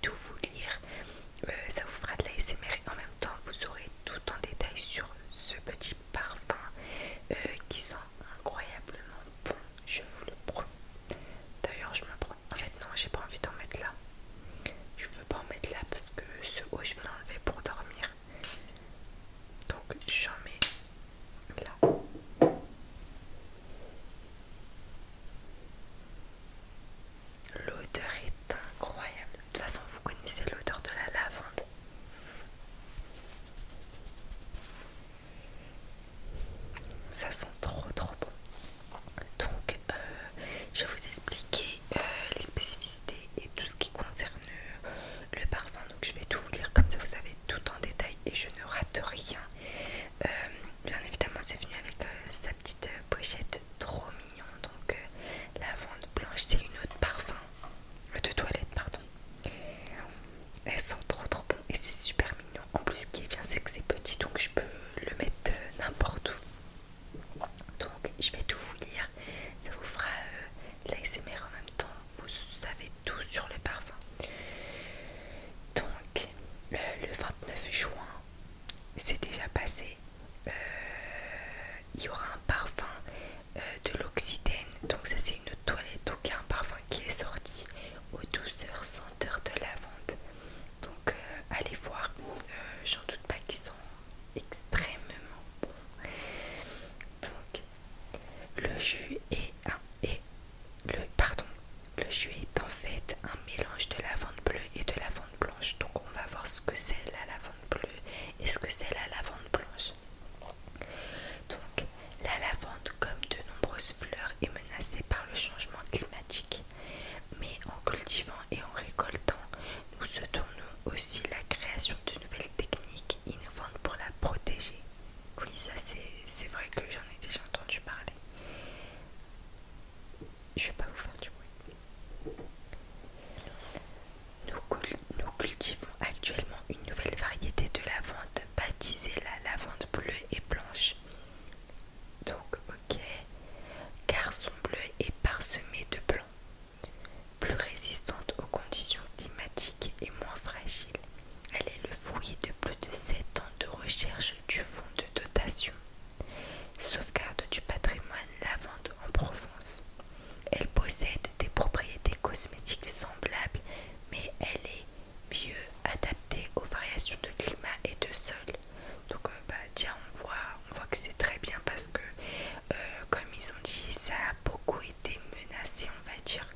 tout vous lire. Ça vous fera de la l'ASMR et en même temps vous aurez tout en détail sur ce petit parfum qui sent incroyablement bon, je vous le promets. D'ailleurs je me prends, en fait non, j'ai pas envie d'en mettre là, je veux pas en mettre là parce que ce haut je vais l'enlever pour dormir, donc j'en mets là. L'odeur est incroyable, de toute façon vous connaissez l'odeur de la lavande. Ça sent trop bon. Donc je vais vous expliquer les spécificités et tout ce qui concerne le parfum. Donc je vais tout vous lire comme ça vous savez tout en détail et je ne rate rien. Bien évidemment c'est venu avec sa petite pochette trop mignon. Donc lavande blanche, c'est une eau de parfum, de toilette pardon. Elle sent trop bon et c'est super mignon. En plus ce qui est bien c'est que c'est petit, donc je peux le mettre n'importe où. Donc je vais tout vous lire, ça vous fera l'ASMR en même temps, vous savez tout sur le parfum. Donc le 29 juin, c'est déjà passé, il y aura un parfum de l'Occitane, donc ça c'est une eau de toilette, donc il y a un parfum qui est sorti aux douceurs senteurs de lavande. Donc allez voir, j'en doute pas qu'ils sont extrêmement bons. Donc le jus le jus est en fait un mélange de lavande bleue et de lavande blanche. Donc on va voir ce que c'est la lavande bleue et ce que c'est la lavande blanche. Donc la lavande, comme de nombreuses fleurs, est menacée par le changement climatique. Mais en cultivant et en récoltant, nous souhaitons aussi la création de nouvelles techniques innovantes pour la protéger. Oui, ça c'est vrai que j'en ai déjà entendu parler. Je vais pas vous faire du bruit. Nous cultivons actuellement une nouvelle variété de lavande baptisée la lavande bleue et blanche. Donc ok, car son bleu est parsemé de blanc, plus résistante aux conditions climatiques et moins fragile. Elle est le fruit de plus de 7 ans de recherche du fonds de dotation sauvegarde du patrimoine lavande en Provence. Elle possède des propriétés cosmétiques semblables, mais elle est mieux adaptée aux variations de climat et de sol. Donc tiens, on voit que c'est très bien parce que comme ils ont dit, ça a beaucoup été menacé, on va dire,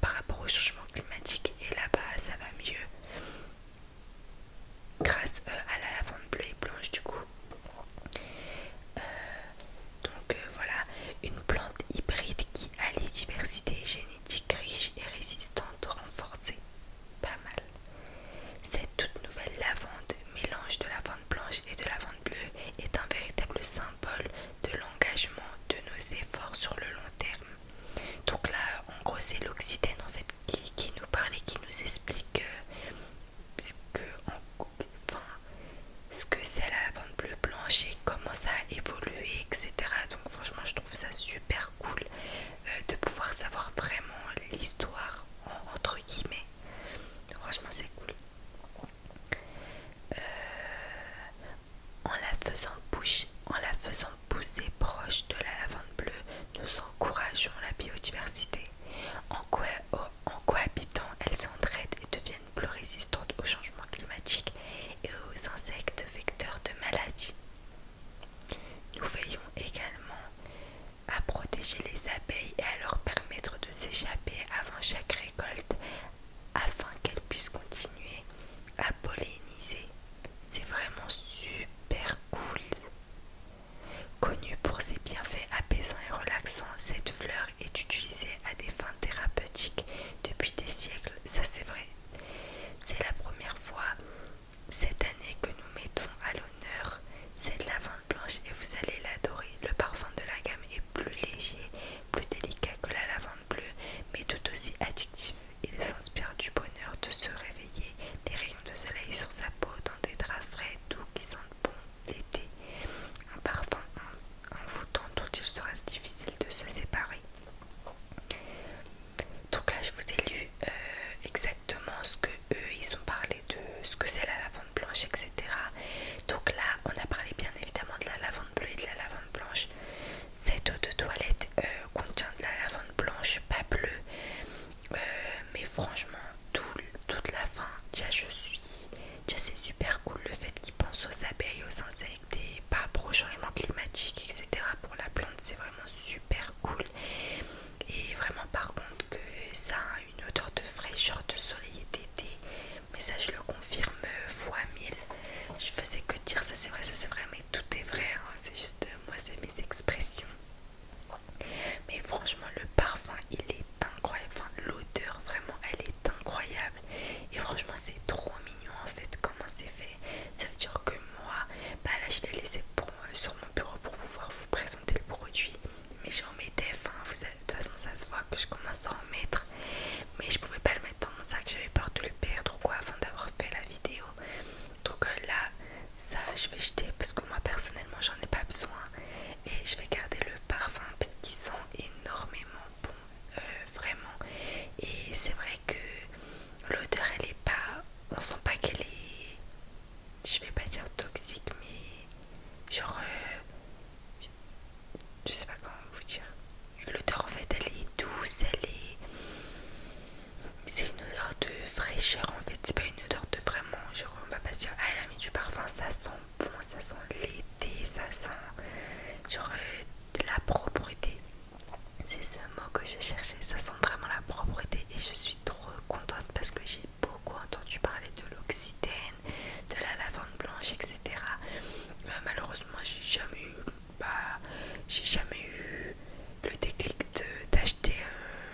par rapport au changement climatique, et là-bas ça va mieux grâce à la lavande bleue et blanche du coup. Donc voilà, une plante hybride qui allie diversité génétique riche et résistante renforcée. Pas mal. Cette toute nouvelle lavande, mélange de lavande blanche et de lavande bleue, est un véritable symbole de l'engagement de nos efforts sur le long terme. Donc là, en gros, c'est l'Occitane en fait qui nous parle et qui nous explique ce que c'est la lavande bleue blanche et comment ça a évolué, etc. Donc franchement, je trouve ça super cool de pouvoir savoir vraiment l'histoire entre guillemets. Franchement, c'est cool. En la faisant pousser proche de la lavande bleue, nous encourageons la biodiversité. En cohabitant, elles s'entraident et deviennent plus résistantes au changement climatique et aux insectes vecteurs de maladies. Nous veillons également à protéger les abeilles et à leur permettre de s'échapper avant chaque récolte afin qu'elles puissent continuer à polliniser. C'est vraiment super cool. Connue pour ses bienfaits apaisants et relaxants, cette fleur est utilisée à des fins thérapeutiques depuis des siècles, ça c'est vrai. C'est la première fois cette année que nous mettons à l'honneur cette lavande blanche et vous allez l'adorer. Le parfum de la gamme est plus léger, plus délicat que la lavande bleue, mais tout aussi addictif. Il s'inspire du bonheur de se réveiller, des rayons de soleil sur sa peau dans des draps frais doux qui sentent bon l'été. Un parfum envoûtant dont il sera difficile de se séparer. Donc là je vous ai lu exactement ce que eux déjà c'est super cool le fait qu'ils pensent aux abeilles, aux insectes et par rapport au changement climatique, etc. Pour la plante, c'est vraiment super cool. Et vraiment, par contre, que ça a une odeur de fraîcheur, de soleil et d'été. Mais ça, je le confirme fois 1000. Je faisais que dire ça, c'est vrai, mais tout est vrai. Hein. C'est juste, moi, c'est mes expressions. Mais franchement, le parfum, il est incroyable. Enfin, l'odeur, vraiment, elle est incroyable. Et franchement, c'est trop mignon en fait. Comment c'est fait? Ça veut dire que moi, bah là, je l'ai laissé sur mon bureau pour pouvoir vous présenter le produit. Mais j'en mettais, enfin, de toute façon, ça se voit que je commence à en mettre. Mais je pouvais pas le mettre dans mon sac. J'avais peur de le perdre ou quoi avant d'avoir fait la vidéo. Donc là, ça, je vais jeter parce que moi, personnellement, j'en ai pas besoin. Et je vais garder le parfum parce qu'il sent énormément bon, vraiment. Et c'est vrai que l'odeur, elle est pas, on sent pas qu'elle est, je vais pas dire toxique, mais genre, je sais pas comment vous dire. L'odeur en fait, elle est douce, c'est une odeur de fraîcheur en fait. C'est pas une odeur de vraiment, genre on va pas se dire ah elle a mis du parfum, ça sent bon, ça sent l'été, ça sent genre de la propreté. C'est ce mot que je cherchais, ça sent vraiment la propreté et je suis trop contente parce que j'ai beaucoup entendu parler de l'oxygène, de la lavande blanche, etc. Malheureusement, j'ai jamais eu le déclic d'acheter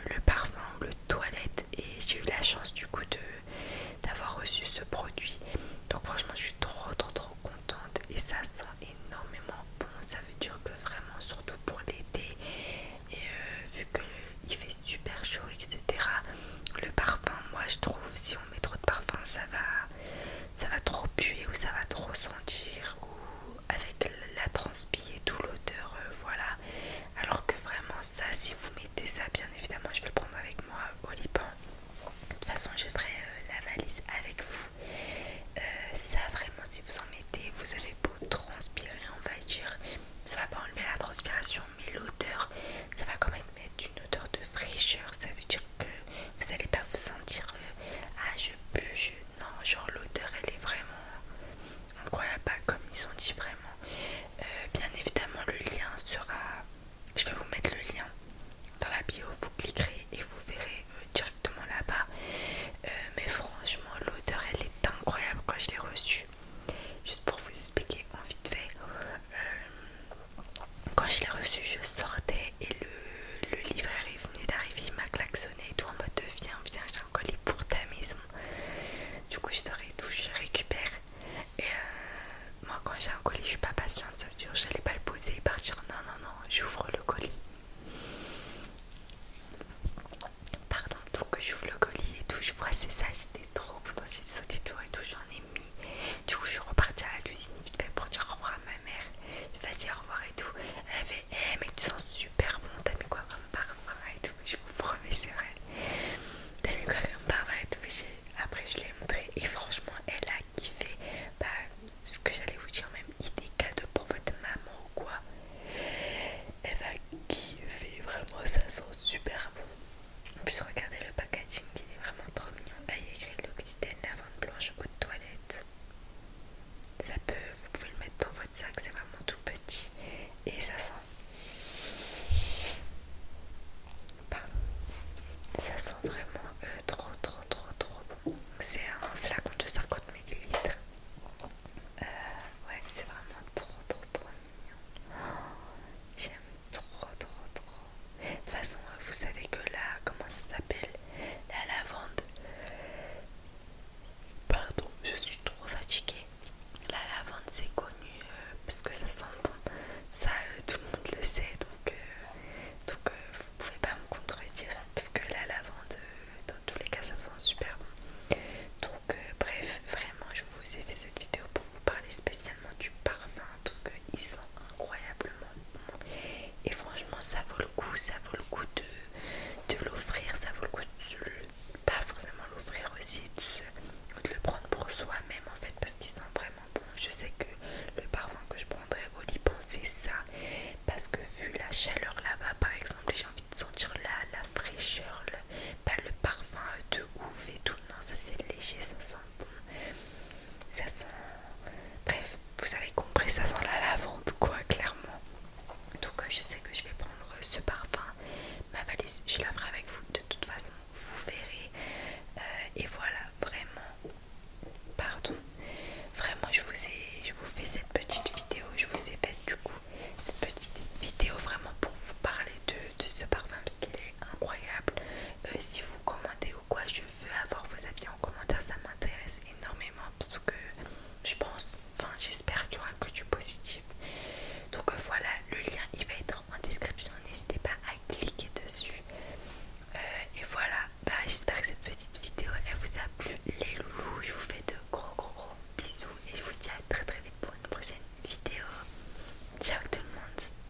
le parfum ou le toilette et j'ai eu la chance du coup d'avoir reçu ce produit. Donc franchement, je suis trop contente et ça sent énormément bon. Ça veut dire que vraiment, surtout pour l'été et vu qu'il fait super chaud, etc. Le parfum, moi je trouve, si on met trop de parfum, ça va trop puer ou ça va trop sentir ou avec la transpi et tout l'odeur, voilà. Alors que vraiment ça, si vous mettez ça, bien évidemment, je vais le prendre avec moi au Liban. De toute façon, je ferai la valise avec vous. Ça, vraiment, si vous en mettez, vous avez beau transpirer, on va dire, ça va pas enlever la transpiration, mais l'odeur, ça va quand même mettre une odeur de fraîcheur. Ça veut dire que vous allez pas vous sentir ah je pue, non, genre l'odeur elle est vraiment incroyable, pas comme ils ont dit vraiment. Bien évidemment le lien sera, je vais vous mettre le lien dans la bio, vous cliquerez et vous verrez directement là-bas. Mais franchement l'odeur elle est incroyable quand je l'ai reçue. Juste pour vous expliquer en vite fait, quand je l'ai reçu je sortais et le livreur il venait d'arriver, il m'a klaxonné et tout en mode viens j'ai un colis pour ta maison. Du coup je sors et tout, je récupère et moi quand j'ai un colis je suis pas patiente, ça veut dire j'allais pas le poser et partir, non j'ouvre le colis